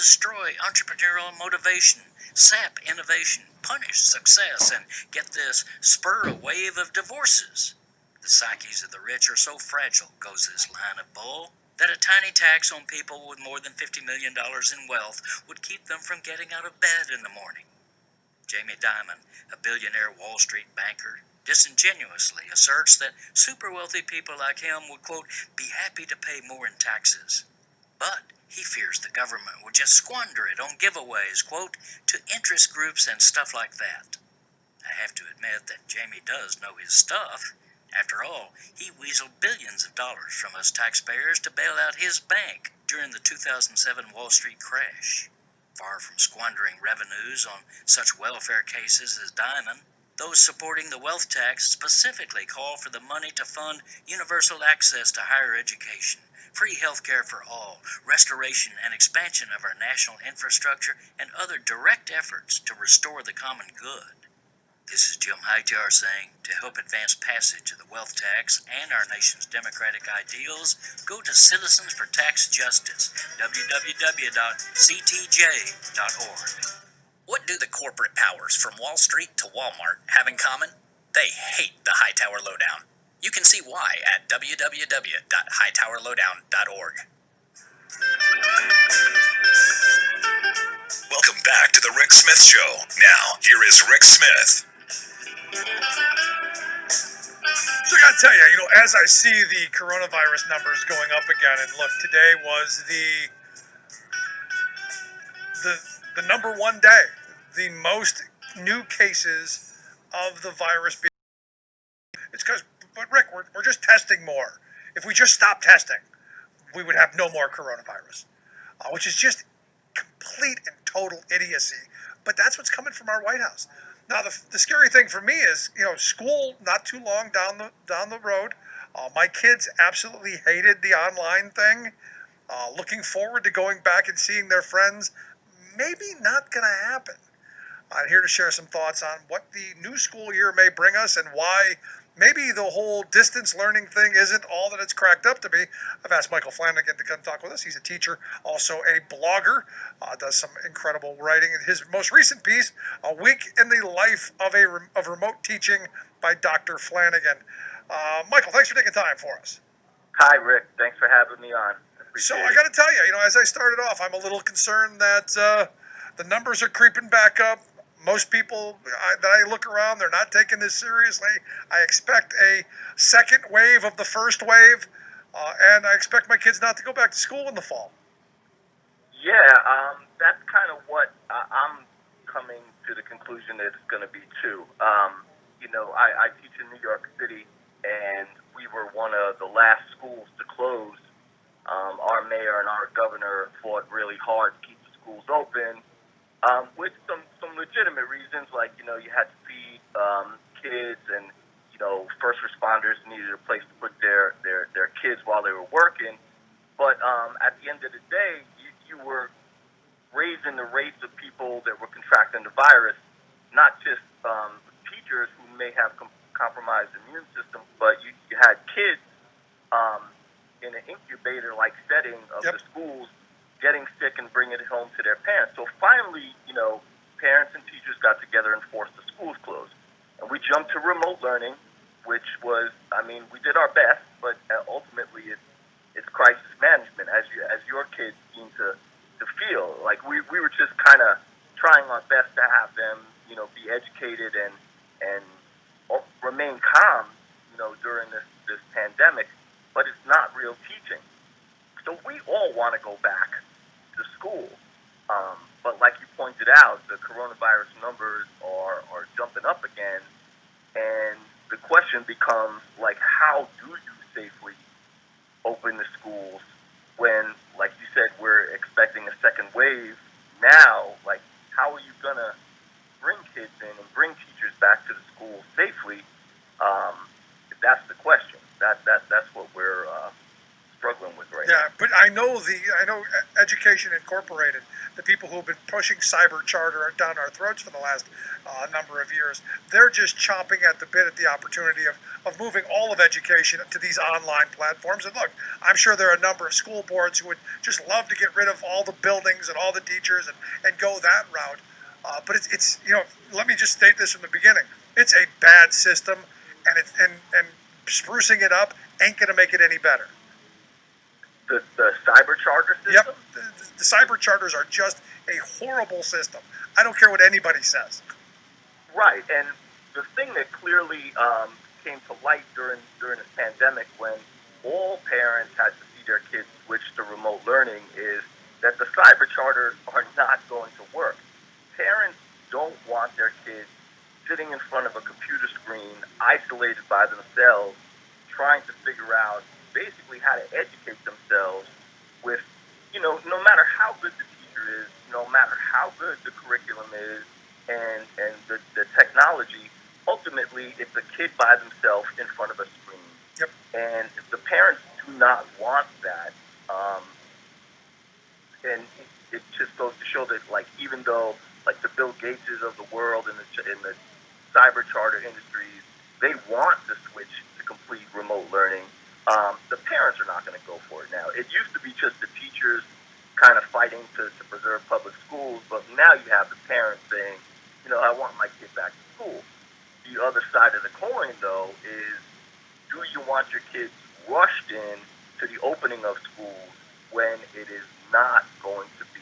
destroy entrepreneurial motivation, sap innovation, punish success, and get this, spur a wave of divorces. The psyches of the rich are so fragile, goes this line of bull, that a tiny tax on people with more than $50 million in wealth would keep them from getting out of bed in the morning. Jamie Dimon, a billionaire Wall Street banker, disingenuously asserts that super wealthy people like him would, quote, be happy to pay more in taxes. But he fears the government would just squander it on giveaways, quote, to interest groups and stuff like that. I have to admit that Jamie does know his stuff. After all, he weaseled billions of dollars from us taxpayers to bail out his bank during the 2007 Wall Street crash. Far from squandering revenues on such welfare cases as Dimon, those supporting the wealth tax specifically call for the money to fund universal access to higher education, free health care for all, restoration and expansion of our national infrastructure, and other direct efforts to restore the common good. This is Jim Hightower saying, to help advance passage of the wealth tax and our nation's democratic ideals, go to Citizens for Tax Justice, www.ctj.org. What do the corporate powers from Wall Street to Walmart have in common? They hate the Hightower Lowdown. You can see why at www.hightowerlowdown.org. Welcome back to the Rick Smith Show. Now, here is Rick Smith. So I gotta tell you, as I see the coronavirus numbers going up again, and look, today was the number one day, the most new cases of the virus being. It's because, but Rick, we're just testing more. If we just stopped testing, we would have no more coronavirus, which is just complete and total idiocy. But that's what's coming from our White House. Now, the scary thing for me is, school not too long down the road. My kids absolutely hated the online thing. Looking forward to going back and seeing their friends. Maybe not going to happen. I'm here to share some thoughts on what the new school year may bring us and why maybe the whole distance learning thing isn't all that it's cracked up to be. I've asked Michael Flanagan to come talk with us. He's a teacher, also a blogger, does some incredible writing. In his most recent piece, A Week in the Life of Remote Teaching by Dr. Flanagan. Michael, thanks for taking time for us. Hi, Rick. Thanks for having me on. So I got to tell you, as I started off, I'm a little concerned that the numbers are creeping back up. Most people that I look around, they're not taking this seriously. I expect a second wave of the first wave, and I expect my kids not to go back to school in the fall. Yeah, that's kind of what I'm coming to the conclusion that it's going to be too. I teach in New York City, and we were one of the last schools to close. Our mayor and our governor fought really hard to keep the schools open. With some legitimate reasons, like, you had to feed kids and, first responders needed a place to put their kids while they were working. But at the end of the day, you were raising the rates of people that were contracting the virus, not just teachers who may have compromised immune systems, but you had kids in an incubator-like setting of the schools getting sick and bringing it home to their parents. So finally, parents and teachers got together and forced the schools closed. And we jumped to remote learning, which was, we did our best, but ultimately it's crisis management, as your kids seem to feel. Like we were just kind of trying our best to have them, be educated and remain calm, during this pandemic, but it's not real teaching. So we all want to go back to school. But like you pointed out, the coronavirus numbers are jumping up again. And the question becomes, like, how do you safely open the schools when, like you said, we're expecting a second wave now? Like, how are you going to bring kids in and bring teachers back to the school safely? That's the question. That's what we're struggling with right now. Yeah, but I I know Education Incorporated, the people who have been pushing cyber charter down our throats for the last number of years. They're just chomping at the bit at the opportunity of moving all of education to these online platforms. And look, I'm sure there are a number of school boards who would just love to get rid of all the buildings and all the teachers and go that route. But it's let me just state this from the beginning. It's a bad system, and sprucing it up ain't going to make it any better. The cyber charter system? Yep, the cyber charters are just a horrible system. I don't care what anybody says. Right, and the thing that clearly came to light during this pandemic, when all parents had to see their kids switch to remote learning, is that the cyber charters are not going to work. Parents don't want their kids sitting in front of a computer screen, isolated by themselves, trying to figure out basically how to educate themselves with, no matter how good the teacher is, no matter how good the curriculum is, and the technology, ultimately it's a kid by themselves in front of a screen. Yep. And if the parents do not want that, and it just goes to show that, like, even though, like, the Bill Gateses of the world and the cyber charter industries, they want to switch to complete remote learning, the parents are not going to go for it now. It used to be just the teachers kind of fighting to preserve public schools, but now you have the parents saying, I want my kid back to school. The other side of the coin, though, is, do you want your kids rushed in to the opening of schools when it is not going to be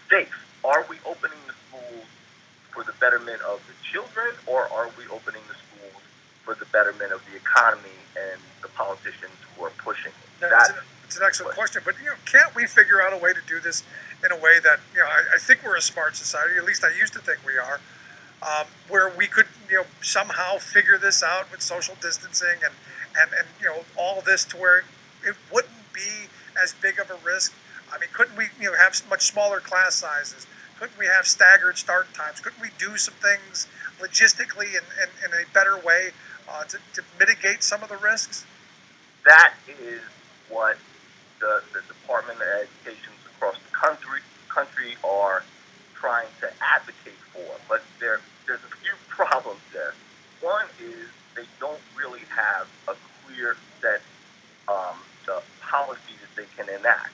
safe? Are we opening the schools for the betterment of the children, or are we opening the schools for the betterment of the economy and the politicians who are pushing it? It's an excellent question, but can't we figure out a way to do this in a way that I think we're a smart society, at least I used to think we are, where we could somehow figure this out with social distancing and all of this to where it wouldn't be as big of a risk. I mean, couldn't we have much smaller class sizes? Couldn't we have staggered start times? Couldn't we do some things logistically in a better way to mitigate some of the risks? That is what the Department of Education across the country are trying to advocate for. But there's a few problems there. One is they don't really have a clear set policy that they can enact.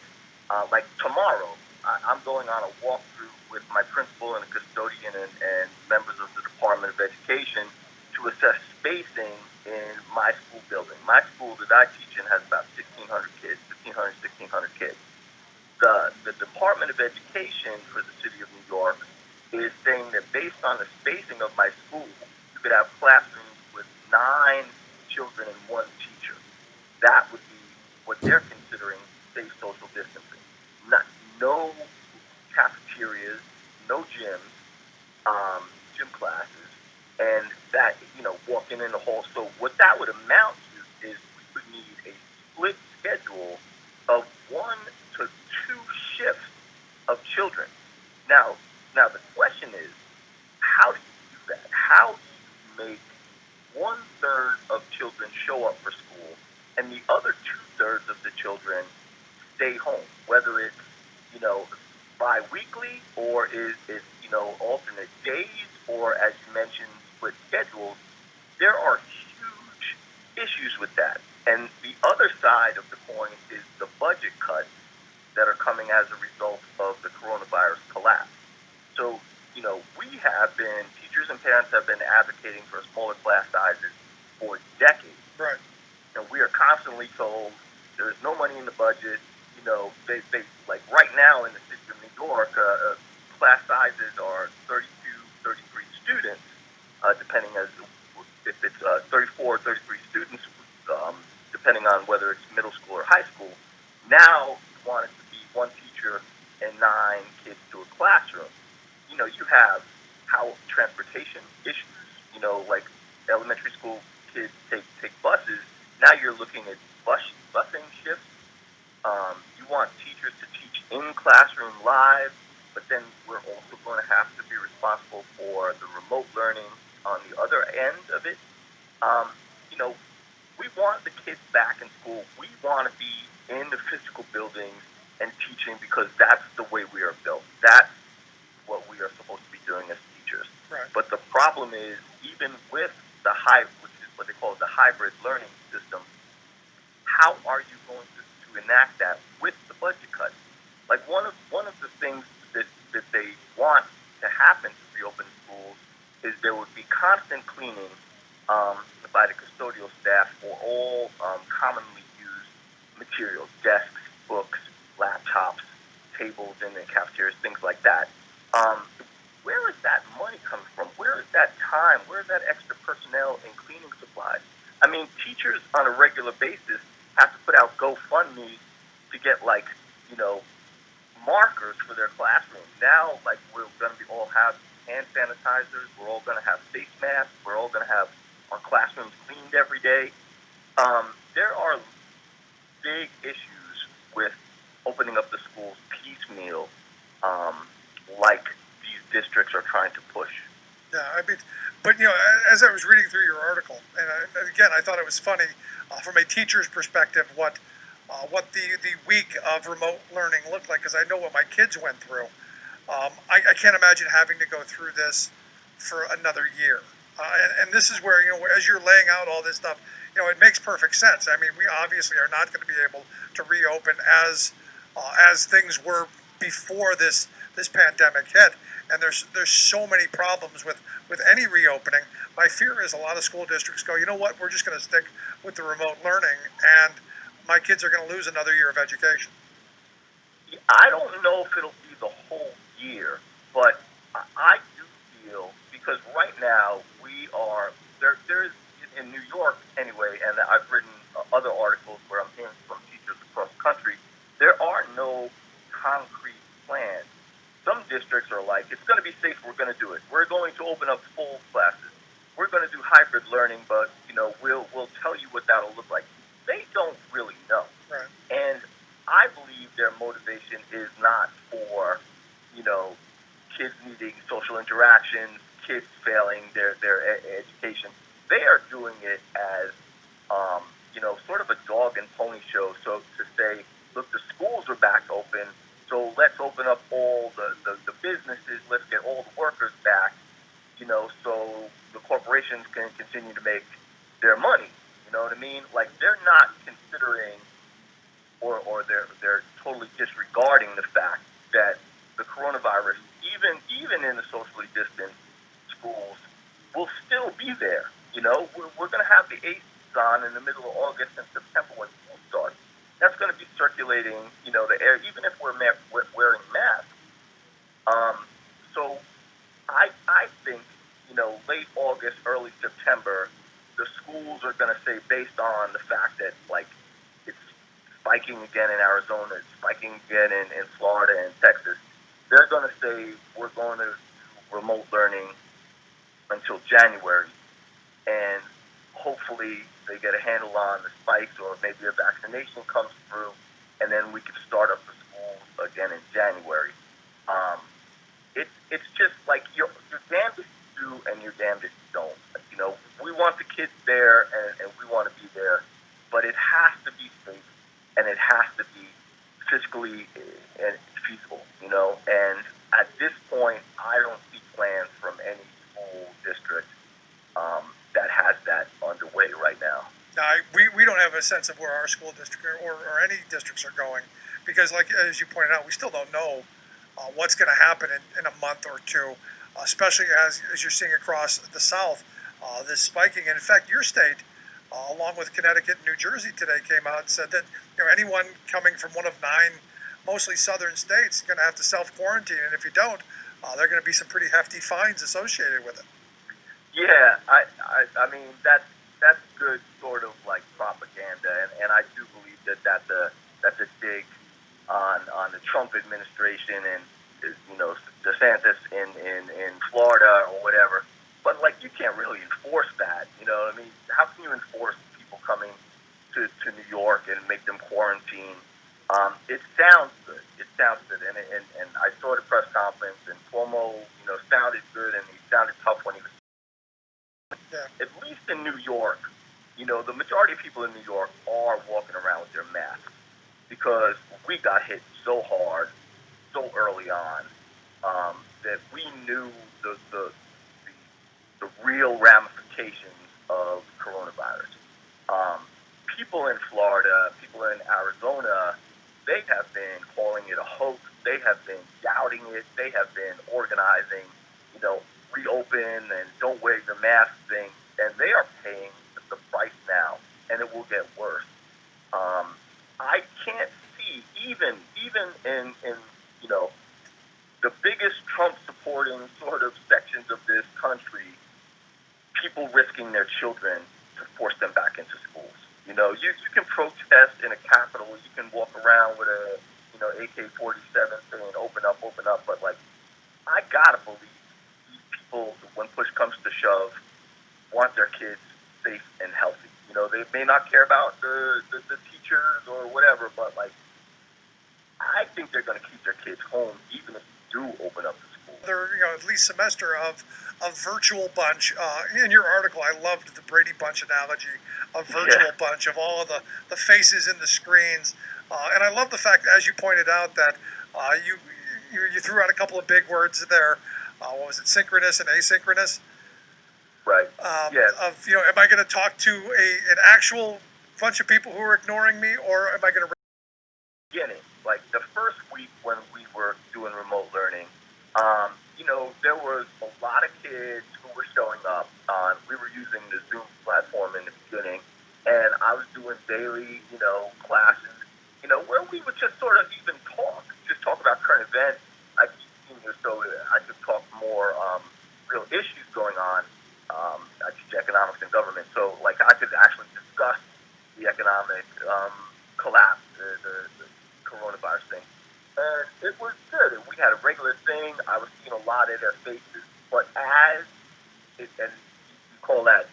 Like tomorrow, I'm going on a walkthrough with my principal and a custodian and members of the Department of Education to assess spacing in my school building. My school that I teach in has about 1,600 kids. The Department of Education for the city of New York is saying that based on the spacing of my school, you could have classrooms with 9 children and 1 teacher. That would be what they're considering safe social distancing. No cafeterias, no gyms, gym classes, and that, walking in the hall. So what that would amount to is we would need a split schedule of 1 to 2 shifts of children. Now the question is, how do you do that? How do you make 1/3 of children show up for school and the other 2/3 of the children stay home? Whether it's, bi-weekly, or is it, alternate days, or, as you mentioned, split schedules. There are huge issues with that. And the other side of the coin is the budget cuts that are coming as a result of the coronavirus collapse. So, teachers and parents have been advocating for smaller class sizes for decades. Right. And we are constantly told there is no money in the budget. They like right now in the city of New York, class sizes are 32, 33 students, depending as if it's 34 or 33 students, depending on whether it's middle school or high school. Now you want it to be 1 teacher and 9 kids to a classroom. You have how transportation issues. Like elementary school kids take buses. Now you're looking at busing shifts. You want teachers to teach in classroom live, but then we're also going to have to be responsible for the remote learning on the other end of it. We want the kids back in school. We want to be in the physical buildings and teaching because that's the way we are built. That's what we are supposed to be doing as teachers. Right. But the problem is, even with the which is what they call the hybrid learning system, how are you going to enact that with the budget cuts? Like one of the things that they want to happen to reopen schools is there would be constant cleaning by the custodial staff for all commonly used materials, desks, books, laptops, tables in the cafeterias, things like that. Um, where is that money coming from? Where is that time? Where is that extra personnel and cleaning supplies? I mean, teachers on a regular basis have to put out GoFundMe to get markers for their classrooms. Now, like we're going to be all have hand sanitizers. We're all going to have face masks. We're all going to have our classrooms cleaned every day. There are big issues with opening up the schools piecemeal, um, like these districts are trying to push. Yeah, I mean, but as I was reading through your article, and again, I thought it was funny from a teacher's perspective what the week of remote learning looked like, because I know what my kids went through. I can't imagine having to go through this for another year. And this is where, as you're laying out all this stuff, it makes perfect sense. I mean, we obviously are not going to be able to reopen as things were before this pandemic hit. And there's so many problems with any reopening. My fear is a lot of school districts go, you know what, we're just going to stick with the remote learning, and my kids are going to lose another year of education. I don't know if it'll be the whole year, but I do feel, because right now we are there's in New York anyway, and I've written other articles where I'm hearing from teachers across the country. There are no concrete plans. Some districts are like, it's going to be safe, we're going to do it. We're going to open up full classes. We're going to do hybrid learning, but we'll tell you what that'll look like. They don't really know. Right. And I believe their motivation is not for, kids needing social interactions, kids failing their education. They are doing it as, sort of a dog and pony show. So to say, look, the schools are back open, so let's open up all the businesses, let's get all the workers back, so the corporations can continue to make their money. You know what I mean? Like, they're not considering or they're totally disregarding the fact that the coronavirus, even in the socially distanced schools, will still be there. We're going to have the ACs on in the middle of August and September when school starts. That's going to be circulating, the air, even if we're wearing masks. So I think, late August, early September, the schools are going to say, based on the fact that, like, it's spiking again in Arizona, it's spiking again in Florida and Texas, they're going to say, we're going to do remote learning until January. And hopefully they get a handle on the spikes, or maybe a vaccination comes through, and then we can start up the schools again in January. It's just like you're damned if you do and you're damned if you don't. We want the kids there, and we want to be there, but it has to be safe, and it has to be fiscally feasible. And at this point, I don't see plans from any school district that has that underway right now. Now, we don't have a sense of where our school district or any districts are going, because, like as you pointed out, we still don't know what's going to happen in a month or two, especially as you're seeing across the South, this spiking. And in fact, your state, along with Connecticut and New Jersey today, came out and said that anyone coming from one of 9 mostly southern states is going to have to self-quarantine, and if you don't, there are going to be some pretty hefty fines associated with it. Yeah, I mean that's good sort of like propaganda, and I do believe that's a dig on the Trump administration and DeSantis in Florida or whatever. But like, you can't really enforce that. You know what I mean? How can you enforce people coming to New York and make them quarantine? It sounds good. It sounds good, and I saw the press conference, and Cuomo sounded good, and he sounded tough when he was. Yeah. At least in New York, the majority of people in New York are walking around with their masks. because we got hit so hard, so early on, that we knew the real ramifications of coronavirus. Um, People in Florida, people in Arizona, they have been calling it a hoax. They have been doubting it. They have been organizing, reopen and don't wear your mask thing, and they are paying the price now, and it will get worse. Um, I can't see even in you know the biggest Trump supporting sort of sections of this country, people risking their children to force them back into schools. You can protest in a capital, you can walk around with a AK-47 saying open up, but like I gotta believe these people, when push comes to shove, want their kids safe and healthy. They may not care about the teachers or whatever, but like I think they're going to keep their kids home even if you do open up the school. Another, at least semester of a virtual bunch. In your article, I loved the Brady Bunch analogy of virtual bunch of all of the faces in the screens, and I love the fact, as you pointed out, that you threw out a couple of big words there. What was it? Synchronous and asynchronous. Right. Yes. Am I going to talk to an actual bunch of people who are ignoring me, or am I going to? Beginning, like the first week when we were doing remote learning, there was a lot of kids who were showing up on. We were using the Zoom platform in the beginning, and I was doing daily, classes, where we would just sort of even talk about current events. I teach seniors, so I could talk more real issues going on. I teach economics and government, so like I could actually discuss the economic collapse, the coronavirus thing. And it was good. We had a regular thing. I was seeing a lot of their faces. But and you call that,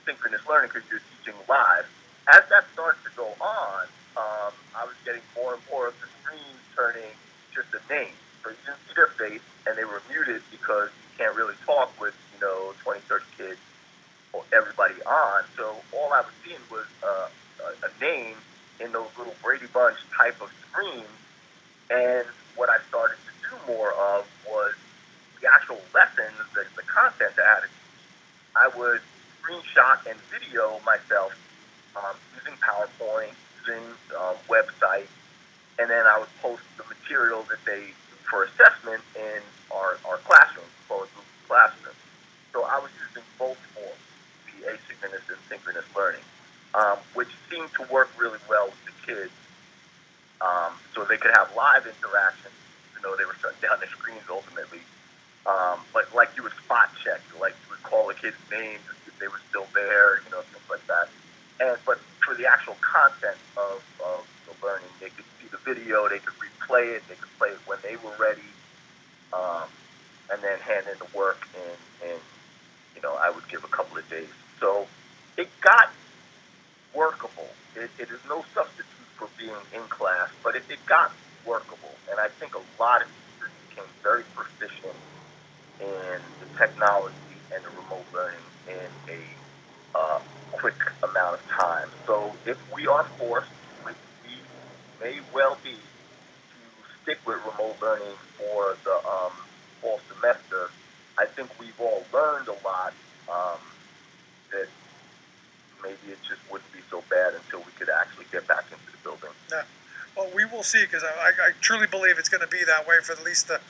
synchronous learning because you're teaching live. As that started to go on, I was getting more and more of the screens turning just a name. So you didn't see their face, and they were muted because you can't really talk with, 20, 30 kids or everybody on. So all I was seeing was a name in those little Brady Bunch type of screens. And what I started to do more of was the actual lessons, the content that I had to teach. I would screenshot and video myself using PowerPoint, using websites, and then I would post the material that they for assessment in our classroom, both classroom. So I was using both forms, the asynchronous and synchronous learning, which seemed to work really well with the kids, so they could have live interaction, even though they were shutting down their screens ultimately. But like you would spot check, like you would call a kid's name to see if they were still there, things like that. But for the actual content of the learning, they could see the video, they could replay it, they could play it when they were ready, and then hand in the work in I would give a couple of days. So it got workable. It is no substitute for being in class, but it got workable. And I think a lot of teachers became very proficient in the technology and the remote learning in a quick amount of time. So if we are forced, which we may well be, to stick with remote learning for the fall semester, I think we've all learned a lot that maybe it just wouldn't be so bad until we could actually get back into the building. Yeah. Well, we will see, because I truly believe it's going to be that way for at least the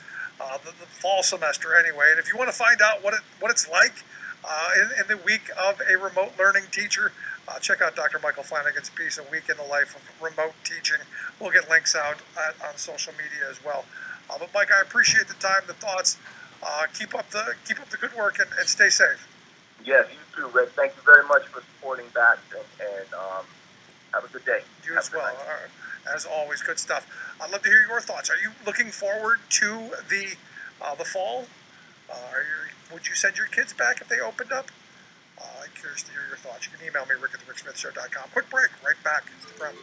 fall semester anyway. And if you want to find out what it's like in the week of a remote learning teacher, check out Dr. Michael Flanagan's piece, "A Week in the Life of Remote Teaching." We'll get links out on social media as well. But Mike, I appreciate the time, the thoughts. Keep up the good work, and stay safe. Yes, you too, Rick. Thank you very much for supporting that, and have a good day. You as well. As always, good stuff. I'd love to hear your thoughts. Are you looking forward to the fall? Would you send your kids back if they opened up? I'm curious to hear your thoughts. You can email me, rick@thericksmithshow.com. Quick break. Right back. Stick around.